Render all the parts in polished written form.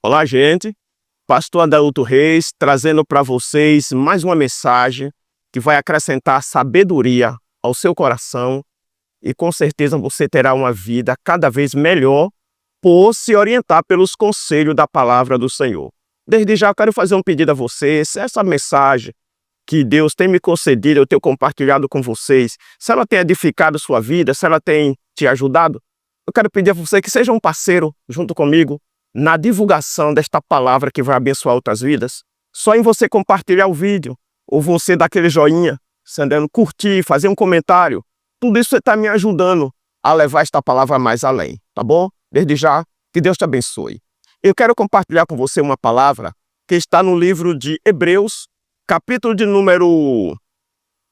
Olá, gente. Pastor Adailto Reis trazendo para vocês mais uma mensagem que vai acrescentar sabedoria ao seu coração e com certeza você terá uma vida cada vez melhor por se orientar pelos conselhos da palavra do Senhor. Desde já eu quero fazer um pedido a vocês. Se essa mensagem que Deus tem me concedido, eu tenho compartilhado com vocês, se ela tem edificado sua vida, se ela tem te ajudado, eu quero pedir a você que seja um parceiro junto comigo na divulgação desta palavra que vai abençoar outras vidas. Só em você compartilhar o vídeo, ou você dar aquele joinha, curtir, fazer um comentário, tudo isso está me ajudando a levar esta palavra mais além, tá bom? Desde já, que Deus te abençoe. Eu quero compartilhar com você uma palavra que está no livro de Hebreus, capítulo de número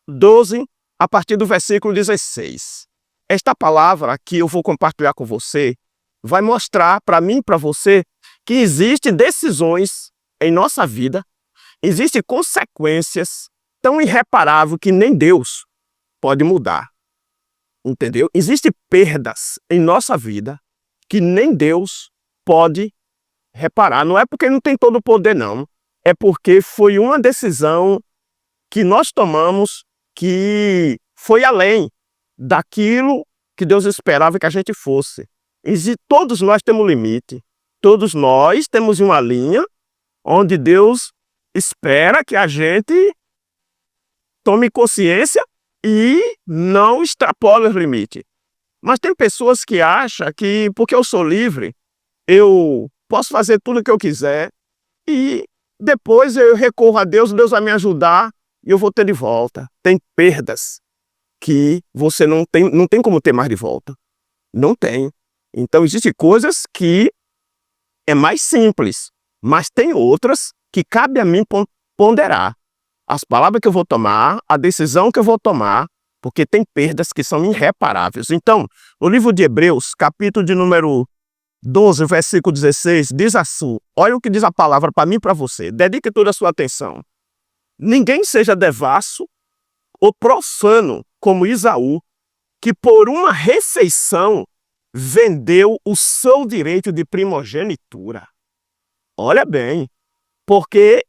12, a partir do versículo 16. Esta palavra que eu vou compartilhar com você vai mostrar para mim e para você que existem decisões em nossa vida, existem consequências tão irreparáveis que nem Deus pode mudar. Entendeu? Existem perdas em nossa vida que nem Deus pode reparar. Não é porque não tem todo o poder, não. É porque foi uma decisão que nós tomamos que foi além daquilo que Deus esperava que a gente fosse. E todos nós temos limite. Todos nós temos uma linha onde Deus espera que a gente tome consciência e não extrapole os limites. Mas tem pessoas que acham que porque eu sou livre, eu posso fazer tudo o que eu quiser e depois eu recorro a Deus, Deus vai me ajudar e eu vou ter de volta. Tem perdas que você não tem como ter mais de volta. Não tem. Então existem coisas que é mais simples, mas tem outras que cabe a mim ponderar. As palavras que eu vou tomar, a decisão que eu vou tomar, porque tem perdas que são irreparáveis. Então, no livro de Hebreus, capítulo de número 12, versículo 16, diz assim, olha o que diz a palavra para mim e para você, dedique toda a sua atenção. Ninguém seja devasso ou profano como Isaú, que por uma refeição vendeu o seu direito de primogenitura. Olha bem, porque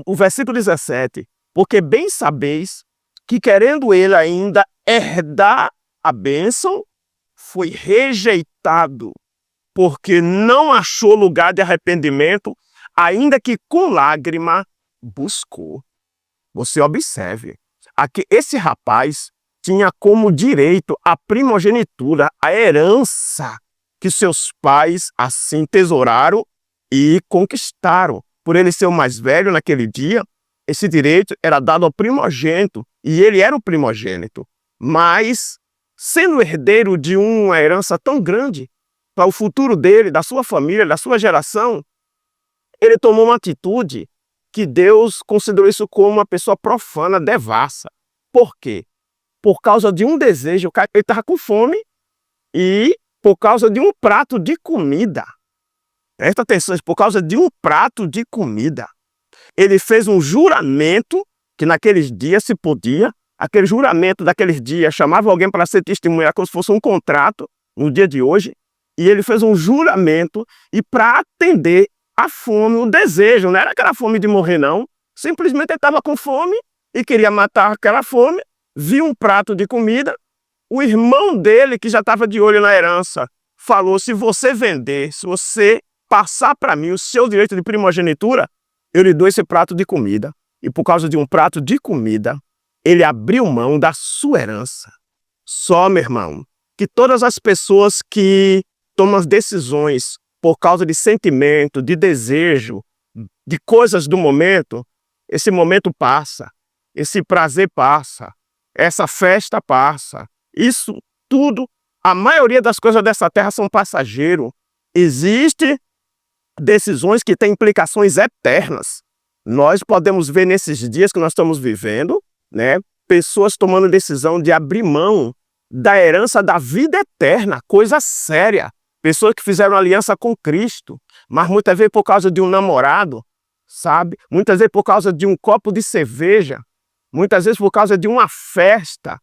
o versículo 17, porque bem sabeis que querendo ele ainda herdar a bênção, foi rejeitado, porque não achou lugar de arrependimento, ainda que com lágrima buscou. Você observe, aqui esse rapaz tinha como direito a primogenitura, a herança que seus pais assim tesouraram e conquistaram. Por ele ser o mais velho naquele dia, esse direito era dado ao primogênito, e ele era o primogênito. Mas, sendo herdeiro de uma herança tão grande, para o futuro dele, da sua família, da sua geração, ele tomou uma atitude que Deus considerou isso como uma pessoa profana, devassa. Por quê? Por causa de um desejo, ele estava com fome e por causa de um prato de comida. Presta atenção, por causa de um prato de comida. Ele fez um juramento, que naqueles dias se podia, aquele juramento daqueles dias chamava alguém para ser testemunha como se fosse um contrato no dia de hoje, e ele fez um juramento e para atender a fome, o desejo, não era aquela fome de morrer não, simplesmente ele estava com fome e queria matar aquela fome, viu um prato de comida, o irmão dele, que já estava de olho na herança, falou, se você vender, se você passar para mim o seu direito de primogenitura, eu lhe dou esse prato de comida. E por causa de um prato de comida, ele abriu mão da sua herança. Só, meu irmão, que todas as pessoas que tomam as decisões por causa de sentimento, de desejo, de coisas do momento, esse momento passa, esse prazer passa, essa festa passa. Isso tudo, a maioria das coisas dessa terra são passageiros. Existem decisões que têm implicações eternas. Nós podemos ver nesses dias que nós estamos vivendo, né, pessoas tomando decisão de abrir mão da herança da vida eterna, coisa séria. Pessoas que fizeram aliança com Cristo, mas muitas vezes por causa de um namorado, sabe? Muitas vezes por causa de um copo de cerveja, muitas vezes por causa de uma festa.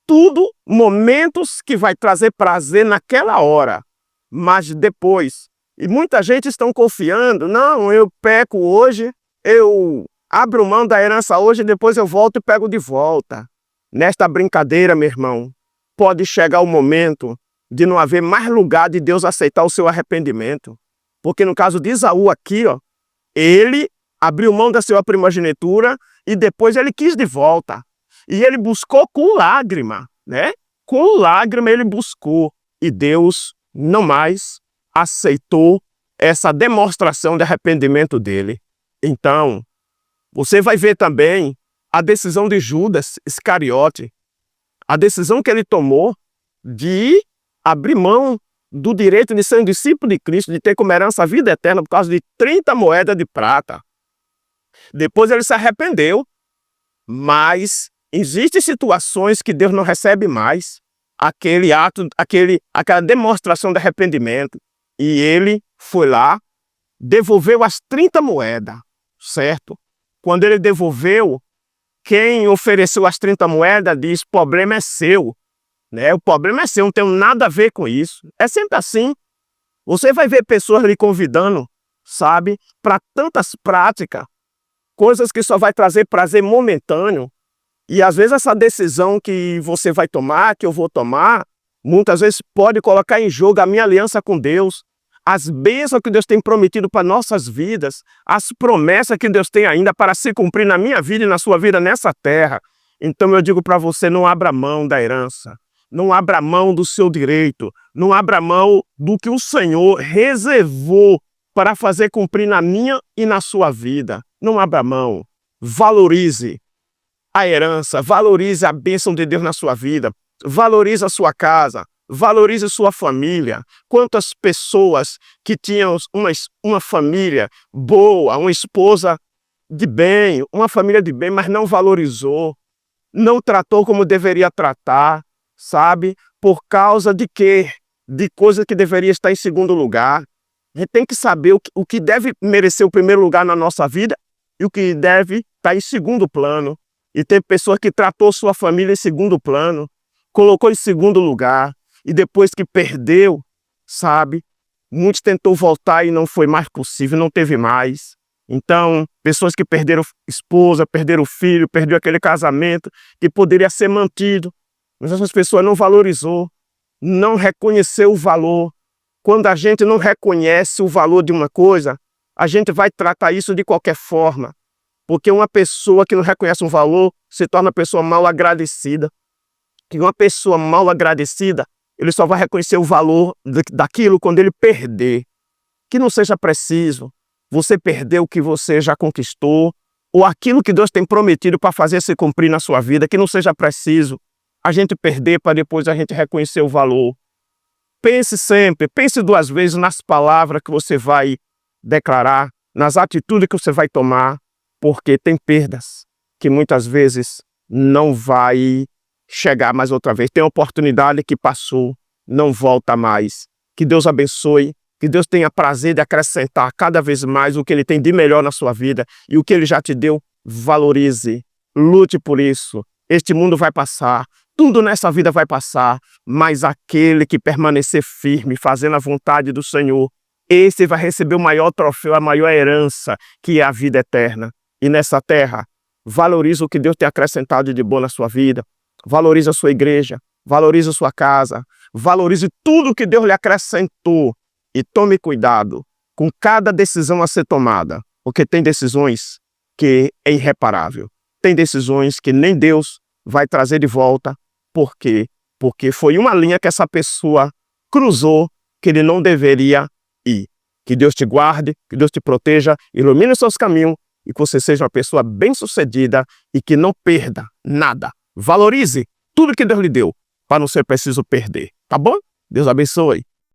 Tudo momentos que vai trazer prazer naquela hora, mas depois E muita gente está confiando, não, eu peco hoje, eu abro mão da herança hoje, depois eu volto e pego de volta. Nesta brincadeira, meu irmão, pode chegar o momento de não haver mais lugar de Deus aceitar o seu arrependimento. Porque no caso de Esaú aqui, ó, ele abriu mão da sua primogenitura e depois ele quis de volta. E ele buscou com lágrima, né? Com lágrima ele buscou. E Deus não mais aceitou essa demonstração de arrependimento dele. Então, você vai ver também a decisão de Judas Iscariote, a decisão que ele tomou de abrir mão do direito de ser um discípulo de Cristo, de ter como herança a vida eterna por causa de 30 moedas de prata. Depois ele se arrependeu, mas existem situações que Deus não recebe mais aquele ato, aquela demonstração de arrependimento. E ele foi lá, devolveu as 30 moedas, certo? Quando ele devolveu, quem ofereceu as 30 moedas diz, o problema é seu, né? O problema é seu, não tem nada a ver com isso. É sempre assim. Você vai ver pessoas lhe convidando, sabe, para tantas práticas, coisas que só vai trazer prazer momentâneo. E às vezes essa decisão que você vai tomar, que eu vou tomar, muitas vezes pode colocar em jogo a minha aliança com Deus, as bênçãos que Deus tem prometido para nossas vidas, as promessas que Deus tem ainda para se cumprir na minha vida e na sua vida nessa terra. Então eu digo para você, não abra mão da herança, não abra mão do seu direito, não abra mão do que o Senhor reservou para fazer cumprir na minha e na sua vida. Não abra mão, valorize a herança, valorize a bênção de Deus na sua vida, valorize a sua casa, valorize sua família. Quantas pessoas que tinham uma família boa, uma esposa de bem, uma família de bem, mas não valorizou, não tratou como deveria tratar, sabe? Por causa de quê? De coisa que deveria estar em segundo lugar. A gente tem que saber o que deve merecer o primeiro lugar na nossa vida e o que deve estar em segundo plano. E tem pessoas que tratou sua família em segundo plano, colocou em segundo lugar, e depois que perdeu, sabe, muitos tentou voltar e não foi mais possível, não teve mais. Então, pessoas que perderam esposa, perderam filho, perderam aquele casamento que poderia ser mantido, mas essas pessoas não valorizou, não reconheceu o valor. Quando a gente não reconhece o valor de uma coisa, a gente vai tratar isso de qualquer forma. Porque uma pessoa que não reconhece um valor se torna uma pessoa mal agradecida. Que uma pessoa mal agradecida, ele só vai reconhecer o valor daquilo quando ele perder. Que não seja preciso você perder o que você já conquistou, ou aquilo que Deus tem prometido para fazer se cumprir na sua vida, que não seja preciso a gente perder para depois a gente reconhecer o valor. Pense sempre, pense 2 vezes nas palavras que você vai declarar, nas atitudes que você vai tomar, porque tem perdas que muitas vezes não vai chegar mais outra vez. Tem oportunidade que passou, não volta mais. Que Deus abençoe, que Deus tenha prazer de acrescentar cada vez mais o que Ele tem de melhor na sua vida e o que Ele já te deu, valorize, lute por isso. Este mundo vai passar, tudo nessa vida vai passar, mas aquele que permanecer firme, fazendo a vontade do Senhor, esse vai receber o maior troféu, a maior herança, que é a vida eterna. E nessa terra, valorize o que Deus tem acrescentado de bom na sua vida, valorize a sua igreja, valorize a sua casa, valorize tudo que Deus lhe acrescentou e tome cuidado com cada decisão a ser tomada, porque tem decisões que é irreparável, tem decisões que nem Deus vai trazer de volta. Por quê? Porque foi uma linha que essa pessoa cruzou que ele não deveria ir. Que Deus te guarde, que Deus te proteja, ilumine os seus caminhos e que você seja uma pessoa bem-sucedida e que não perda nada. Valorize tudo que Deus lhe deu para não ser preciso perder, tá bom? Deus abençoe.